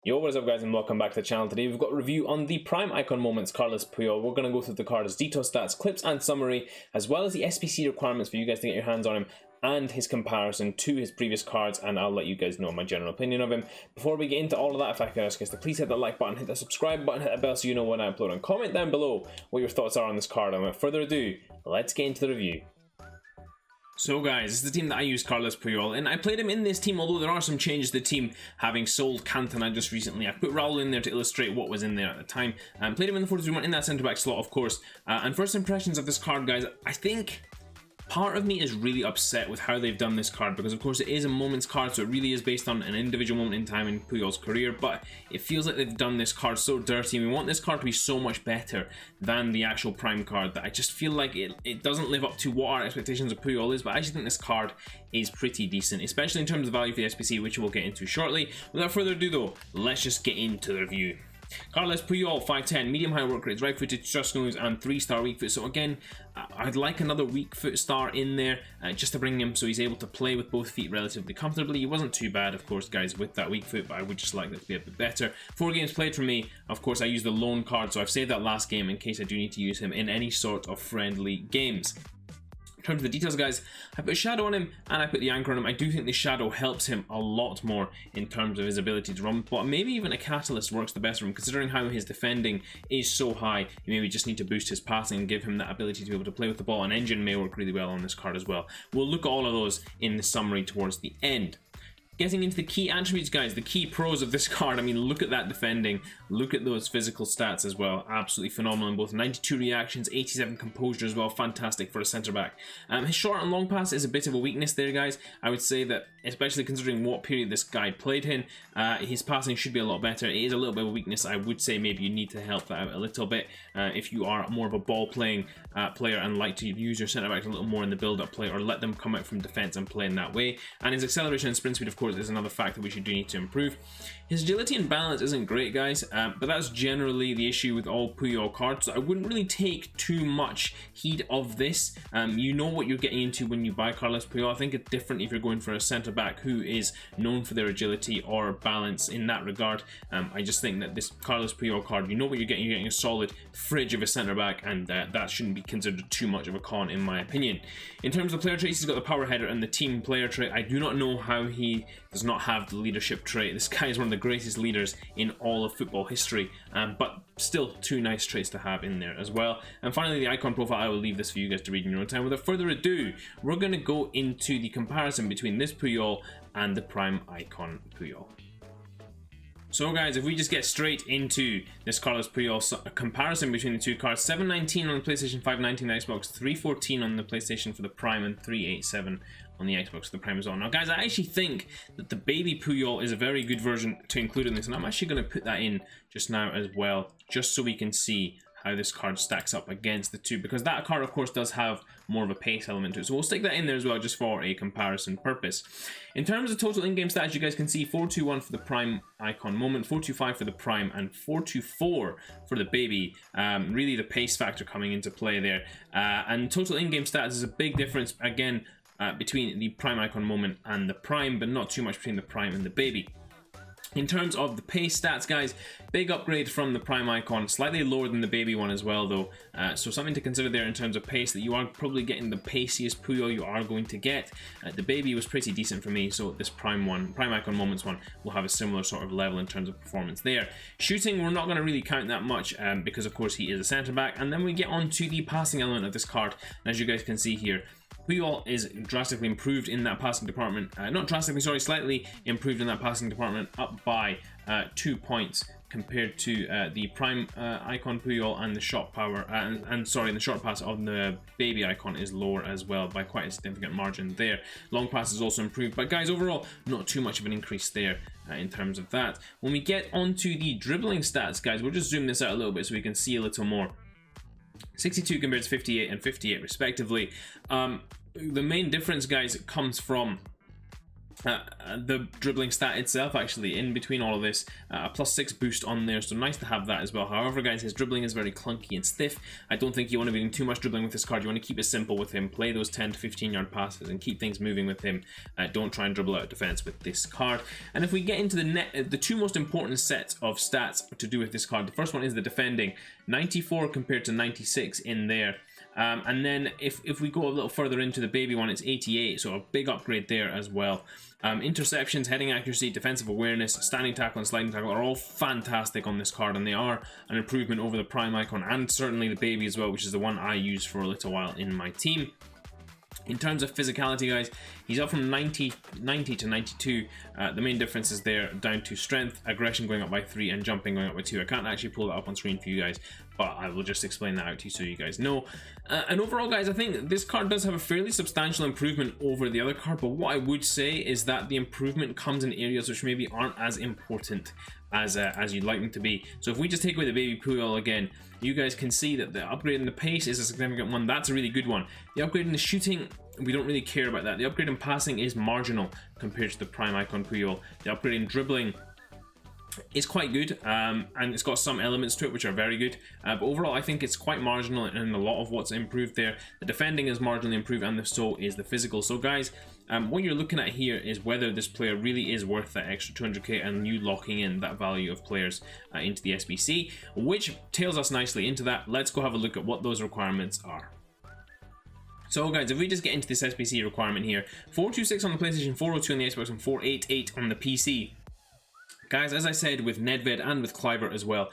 Yo, what is up guys, and welcome back to the channel. Today we've got a review on the Prime Icon Moments CARLES Puyol. We're going to go through the card's detail stats, clips and summary, as well as the SBC requirements for you guys to get your hands on him, and his comparison to his previous cards, and I'll let you guys know my general opinion of him. Before we get into all of that, if I could ask you guys to please hit that like button, hit that subscribe button, hit that bell so you know when I upload, and comment down below what your thoughts are on this card. And without further ado, let's get into the review. So guys, this is the team that I use, CARLES Puyol, and I played him in this team, although there are some changes to the team, having sold Cantona just recently. I put Raul in there to illustrate what was in there at the time, and played him in the 4-3-1 in that centre-back slot, of course. And first impressions of this card, guys, I think part of me is really upset with how they've done this card, because of course it is a moments card, so it really is based on an individual moment in time in Puyol's career, but it feels like they've done this card so dirty, and we want this card to be so much better than the actual Prime card that I just feel like it doesn't live up to what our expectations of Puyol is. But I actually think this card is pretty decent, especially in terms of value for the SBC, which we'll get into shortly. Without further ado though, let's just get into the review. CARLES Puyol, 5'10", medium-high work rates, right-footed, just nose, and 3-star weak foot. So again, I'd like another weak foot star in there just to bring him so he's able to play with both feet relatively comfortably. He wasn't too bad, of course, guys, with that weak foot, but I would just like that to be a bit better. 4 games played for me. Of course, I used the loan card, so I've saved that last game in case I do need to use him in any sort of friendly games. In terms of the details, guys, I put a shadow on him and I put the anchor on him. I do think the shadow helps him a lot more in terms of his ability to run, but maybe even a catalyst works the best for him, considering how his defending is so high. You maybe just need to boost his passing and give him that ability to be able to play with the ball. An engine may work really well on this card as well. We'll look at all of those in the summary towards the end. Getting into the key attributes, guys, the key pros of this card. I mean, look at that defending, look at those physical stats as well. Absolutely phenomenal in both. 92 reactions, 87 composure as well. Fantastic for a centre-back. His short and long pass is a bit of a weakness there, guys. I would say that, especially considering what period this guy played in, his passing should be a lot better. It is a little bit of a weakness. I would say maybe you need to help that out a little bit if you are more of a ball-playing player and like to use your centre-backs a little more in the build-up play, or let them come out from defence and play in that way. And his acceleration and sprint speed, of course, is another factor which you do need to improve. His agility and balance isn't great, guys, but that's generally the issue with all Puyol cards, so I wouldn't really take too much heed of this. You know what you're getting into when you buy CARLES Puyol. I think it's different if you're going for a centre-back who is known for their agility or balance in that regard. I just think that this CARLES Puyol card, you know what you're getting a solid fridge of a centre-back, and that shouldn't be considered too much of a con in my opinion. In terms of player traits, he's got the power header and the team player trait. I do not know how he does not have the leadership trait. This guy is one of the greatest leaders in all of football history, but still 2 nice traits to have in there as well. And finally, the icon profile, I will leave this for you guys to read in your own time. Without further ado, we're going to go into the comparison between this Puyol and the Prime Icon Puyol. So guys, if we just get straight into this CARLES Puyol comparison between the two cards, 719 on the PlayStation 5, 19 on the Xbox, 314 on the PlayStation for the Prime, and 387 on the Xbox for the Prime as well. Now guys, I actually think that the baby Puyol is a very good version to include in this, and I'm actually going to put that in just now as well, just so we can see how this card stacks up against the two, because that card of course does have more of a pace element to it, so we'll stick that in there as well just for a comparison purpose. In terms of total in-game stats, you guys can see 421 for the Prime Icon Moment, 425 for the Prime, and 424 for the baby. Really the pace factor coming into play there, and total in-game stats is a big difference again between the Prime Icon Moment and the Prime, but not too much between the Prime and the baby. In terms of the pace stats, guys, big upgrade from the Prime Icon, slightly lower than the baby one as well though, so something to consider there in terms of pace, that you are probably getting the paciest Puyol you are going to get. The baby was pretty decent for me, so this Prime Icon Moments one will have a similar sort of level in terms of performance there. Shooting, we're not going to really count that much because of course he is a centre back, and then we get on to the passing element of this card, and as you guys can see here, Puyol is drastically improved in that passing department. Not drastically, sorry, slightly improved in that passing department, up by 2 points compared to the Prime Icon Puyol, and the shot power, and the short pass of the baby icon is lower as well by quite a significant margin there. Long pass is also improved, but guys, overall, not too much of an increase there in terms of that. When we get onto the dribbling stats, guys, we'll just zoom this out a little bit so we can see a little more. 62 compared to 58 and 58 respectively. The main difference, guys, comes from The dribbling stat itself, actually, in between all of this, a +6 boost on there, so nice to have that as well. However, guys, his dribbling is very clunky and stiff. I don't think you want to be doing too much dribbling with this card. You want to keep it simple with him, play those 10 to 15 yard passes and keep things moving with him. Don't try and dribble out of defense with this card. And if we get into the two most important sets of stats to do with this card, the first one is the defending, 94 compared to 96 in there. And then if we go a little further into the baby one, it's 88, so a big upgrade there as well. Interceptions, heading accuracy, defensive awareness, standing tackle and sliding tackle are all fantastic on this card, and they are an improvement over the prime icon and certainly the baby as well, which is the one I used for a little while in my team. In terms of physicality, guys, he's up from 90 to 92. The main difference is there down to strength, aggression going up by 3, and jumping going up by 2. I can't actually pull that up on screen for you guys, but I will just explain that out to you so you guys know. And overall, guys, I think this card does have a fairly substantial improvement over the other card, but what I would say is that the improvement comes in areas which maybe aren't as important as you'd like them to be. So if we just take away the baby Puyol again, you guys can see that the upgrade in the pace is a significant one. That's a really good one. The upgrade in the shooting, we don't really care about that. The upgrade in passing is marginal compared to the prime icon Puyol. The upgrade in dribbling is quite good, and it's got some elements to it which are very good, but overall I think it's quite marginal in a lot of what's improved there. The defending is marginally improved, and so is the physical. So guys, what you're looking at here is whether this player really is worth that extra 200k and you locking in that value of players into the SBC, which tails us nicely into that. Let's go have a look at what those requirements are. So guys, if we just get into this SBC requirement here, 426 on the PlayStation, 402 on the Xbox, and 488 on the PC. Guys, as I said with Nedved and with Kluivert as well,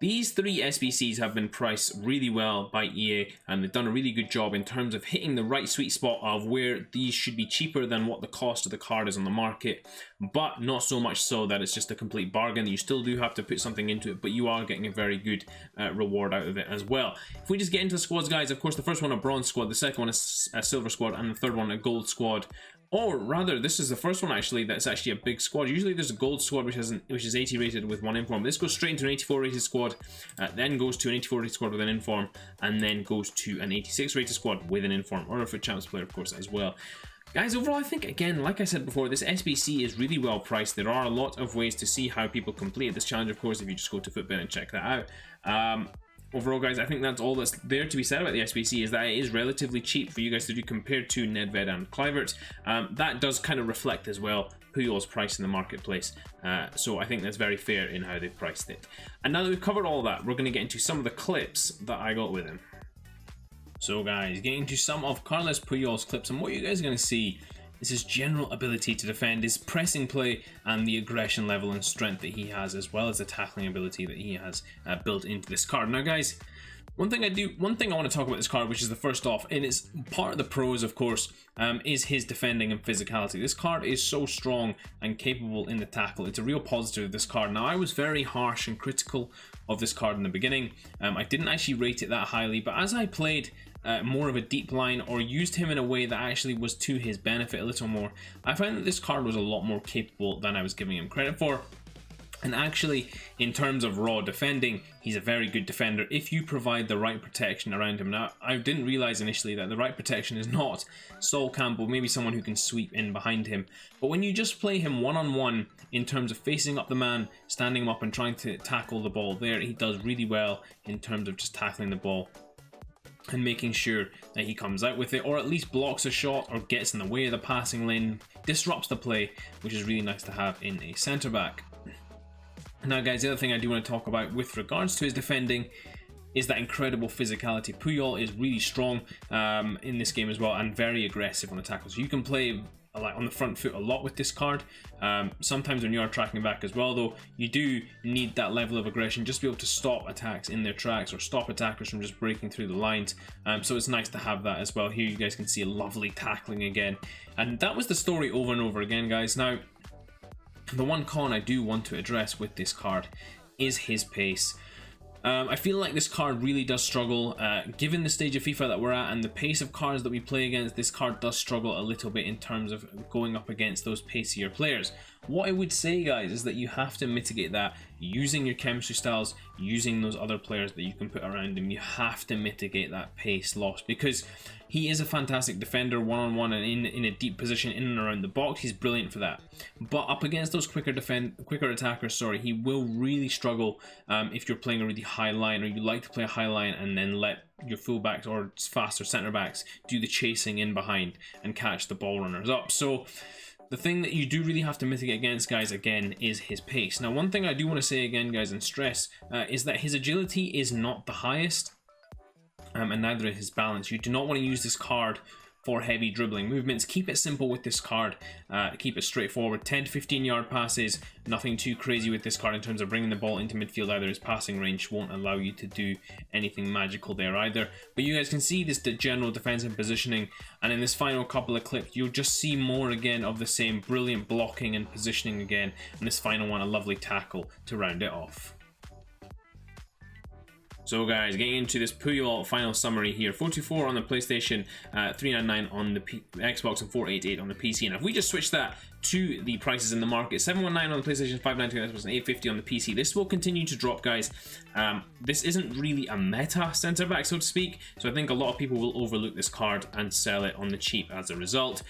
these three SBCs have been priced really well by EA, and they've done a really good job in terms of hitting the right sweet spot of where these should be cheaper than what the cost of the card is on the market, but not so much so that it's just a complete bargain. You still do have to put something into it, but you are getting a very good reward out of it as well. If we just get into the squads, guys, of course the first one a bronze squad, the second one is a silver squad, and the third one a gold squad. Or rather, this is the first one actually that's actually a big squad. Usually there's a gold squad which is 80 rated with 1 inform. This goes straight into an 84 rated squad, then goes to an 84 rated squad with an inform, and then goes to an 86 rated squad with an inform, or if a champs player of course as well. Guys, overall I think, again, like I said before, this SBC is really well priced. There are a lot of ways to see how people complete this challenge, of course, if you just go to Footbin and check that out. Overall, guys, I think that's all that's there to be said about the SBC, is that it is relatively cheap for you guys to do compared to Nedved and Kluivert. That does kind of reflect as well Puyol's price in the marketplace, so I think that's very fair in how they've priced it. And now that we've covered all that, we're going to get into some of the clips that I got with him. So guys, getting into some of CARLES Puyol's clips, and what you guys are going to see is his general ability to defend, his pressing play, and the aggression level and strength that he has, as well as the tackling ability that he has built into this card. Now guys, one thing I want to talk about this card, which is the first off, and it's part of the pros of course, is his defending and physicality. This card is so strong and capable in the tackle. It's a real positive of this card. Now I was very harsh and critical of this card in the beginning. I didn't actually rate it that highly, but as I played more of a deep line or used him in a way that actually was to his benefit a little more, I found that this card was a lot more capable than I was giving him credit for. And actually, in terms of raw defending, he's a very good defender if you provide the right protection around him. Now, I didn't realize initially that the right protection is not Sol Campbell, maybe someone who can sweep in behind him. But when you just play him one-on-one in terms of facing up the man, standing him up and trying to tackle the ball there, he does really well in terms of just tackling the ball and making sure that he comes out with it, or at least blocks a shot or gets in the way of the passing lane, disrupts the play, which is really nice to have in a centre back. Now guys, the other thing I do want to talk about with regards to his defending is that incredible physicality. Puyol is really strong in this game as well, and very aggressive on the tackle. So you can play on the front foot a lot with this card. Sometimes when you are tracking back as well, though, you do need that level of aggression just to be able to stop attacks in their tracks or stop attackers from just breaking through the lines. So it's nice to have that as well. Here you guys can see a lovely tackling again, and that was the story over and over again, guys. Now, the one con I do want to address with this card is his pace. I feel like this card really does struggle, given the stage of FIFA that we're at and the pace of cards that we play against. This card does struggle a little bit in terms of going up against those pacier players. What I would say, guys, is that you have to mitigate that using your chemistry styles, using those other players that you can put around him. You have to mitigate that pace loss, because he is a fantastic defender one-on-one and in a deep position in and around the box. He's brilliant for that. But up against those quicker attackers, he will really struggle if you're playing a really high line, or you like to play a high line and then let your fullbacks or faster centre backs do the chasing in behind and catch the ball runners up. So the thing that you do really have to mitigate against, guys, again, is his pace. Now, one thing I do want to say again, guys, and stress, is that his agility is not the highest, and neither is his balance. You do not want to use this card for heavy dribbling movements. Keep it simple with this card. Keep it straightforward. 10 to 15 yard passes. Nothing too crazy with this card in terms of bringing the ball into midfield either. His passing range won't allow you to do anything magical there either. But you guys can see this general defensive positioning, and in this final couple of clips you'll just see more again of the same brilliant blocking and positioning again, and this final one a lovely tackle to round it off. So guys, getting into this Puyol final summary here. 424 on the PlayStation, 399 on the Xbox, and 488 on the PC. And if we just switch that to the prices in the market, 719 on the PlayStation, 592 on the Xbox, and 850 on the PC. This will continue to drop, guys. This isn't really a meta centre back, so to speak, so I think a lot of people will overlook this card and sell it on the cheap as a result.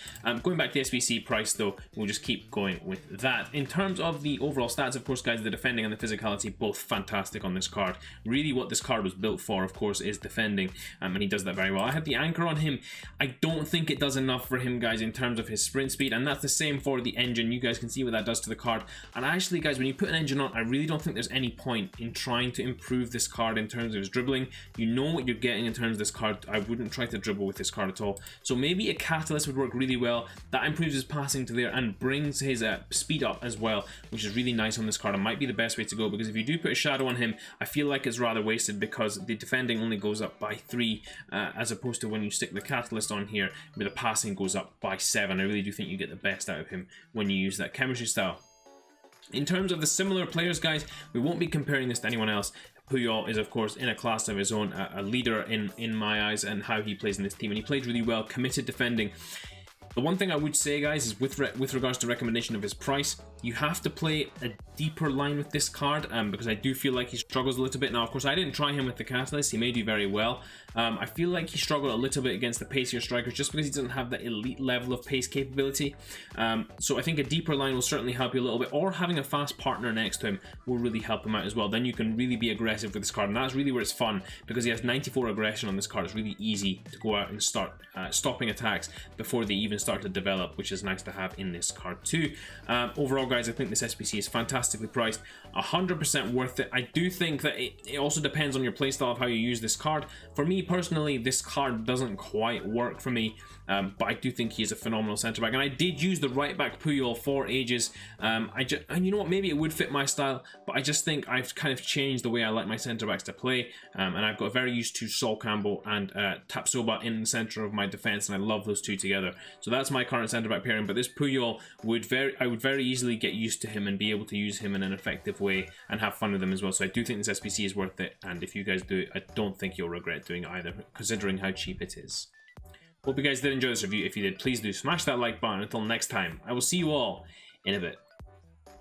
Going back to the SBC price though, we'll just keep going with that. In terms of the overall stats, of course, guys, the defending and the physicality, both fantastic on this card. Really what this card was built for, of course, is defending, and he does that very well. I have the anchor on him. I don't think it does enough for him, guys, in terms of his sprint speed, and that's the same for the engine. You guys can see what that does to the card. And actually, guys, when you put an engine on, I really don't think there's any point in trying to improve this card in terms of his dribbling. You know what you're getting in terms of this card. I wouldn't try to dribble with this card at all. So maybe a catalyst would work really well. That improves his passing to there and brings his speed up as well, which is really nice on this card. It might be the best way to go, because if you do put a shadow on him, I feel like it's rather wasted, because the defending only goes up by 3, as opposed to when you stick the catalyst on here, where the passing goes up by 7. I really do think you get the best out of him when you use that chemistry style. In terms of the similar players, guys, we won't be comparing this to anyone else. Puyol is, of course, in a class of his own, a leader in my eyes, and how he plays in this team, and he plays really well, committed defending. The one thing I would say, guys, is with regards to recommendation of his price, you have to play a deeper line with this card, because I do feel like he struggles a little bit. Now, of course, I didn't try him with the catalyst. He may do very well. I feel like he struggled a little bit against the pacier strikers, just because he doesn't have the elite level of pace capability. So I think a deeper line will certainly help you a little bit, or having a fast partner next to him will really help him out as well. Then you can really be aggressive with this card, and that's really where it's fun, because he has 94 aggression on this card. It's really easy to go out and start stopping attacks before they even start to develop, which is nice to have in this card too. Overall, guys, I think this SBC is fantastically priced, 100% worth it. I do think that it also depends on your playstyle of how you use this card. For me personally, this card doesn't quite work for me, but I do think he is a phenomenal centre back, and I did use the right back Puyol for ages. And you know what, maybe it would fit my style, but I just think I've kind of changed the way I like my centre backs to play, and I've got very used to Sol Campbell and Tapsoba in the centre of my defence, and I love those two together. So that's my current centre back pairing. But this Puyol I would very easily get used to him and be able to use him in an effective way and have fun with him as well. So I do think this SBC is worth it, and if you guys do it, I don't think you'll regret doing it either, considering how cheap it is. Hope you guys did enjoy this review. If you did, please do smash that like button. Until next time, I will see you all in a bit.